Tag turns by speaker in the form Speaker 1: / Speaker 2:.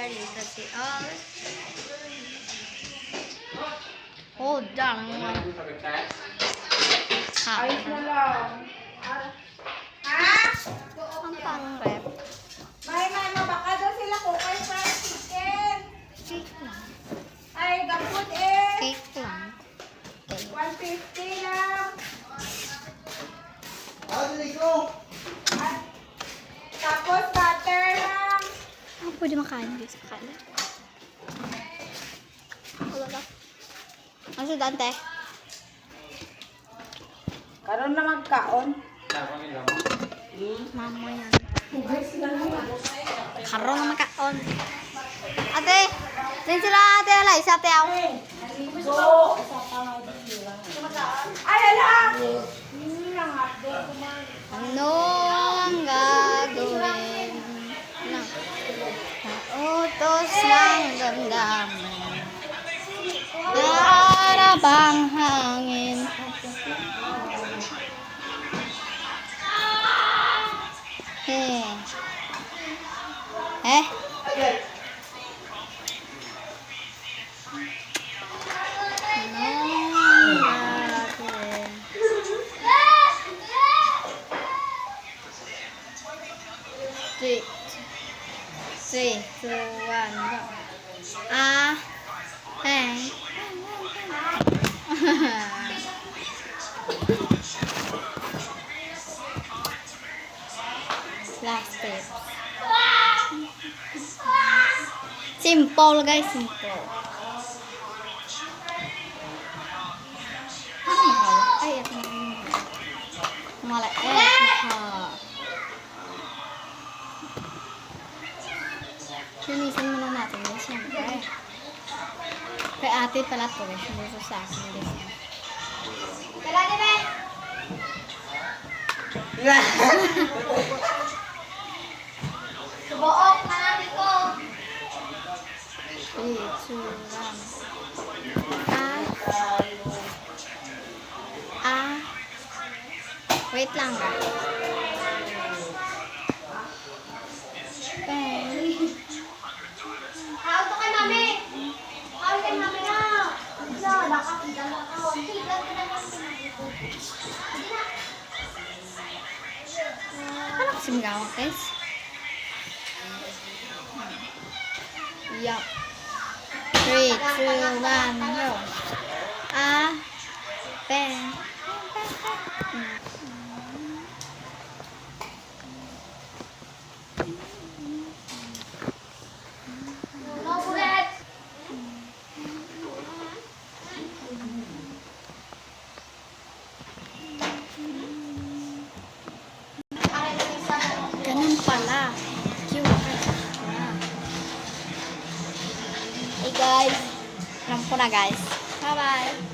Speaker 1: letter literacy. Oh, darn.
Speaker 2: Ayos na lang. Ha?
Speaker 1: Ang pang-rep.
Speaker 2: May baka daw sila kukay fried chicken.
Speaker 1: Cake lang.
Speaker 2: Ay, gapot eh.
Speaker 1: Cake lang. Okay.
Speaker 2: 150 lang. At, tapos butter lang.
Speaker 1: Pwede makain guys. Makain. Wala ba? Ang sudante.
Speaker 2: Karon na magkaon.
Speaker 1: Mama yan. Karoon na makaon. Ate! Din sila ate alay sa ate aw.
Speaker 2: Ay, ala!
Speaker 1: Ano ang gagawin? Utos ng damdamin. Para bang hangin. Eh? Three, two, one, go. Hey. Last step. Simple guys, simple. Ano mahal? Ay, ito na. Maliit mahal. Linisin muna natin guys, siyempre. Kay ate pala to guys, hindi ito sa akin guys.
Speaker 2: Kala di ba? Subuok na natin ko.
Speaker 1: 3, 2, 1. Wait lang guys.
Speaker 2: Hawag to kay mami. Hawag kay mami na. Wala, nakakita na ako. Tignan ko na lang.
Speaker 1: Ano kasi magawa guys? Yup. 3, 2, 1, go. Pen.
Speaker 2: No bread.
Speaker 1: Ganun pala. Hey guys. Alam ko na guys. Bye-bye.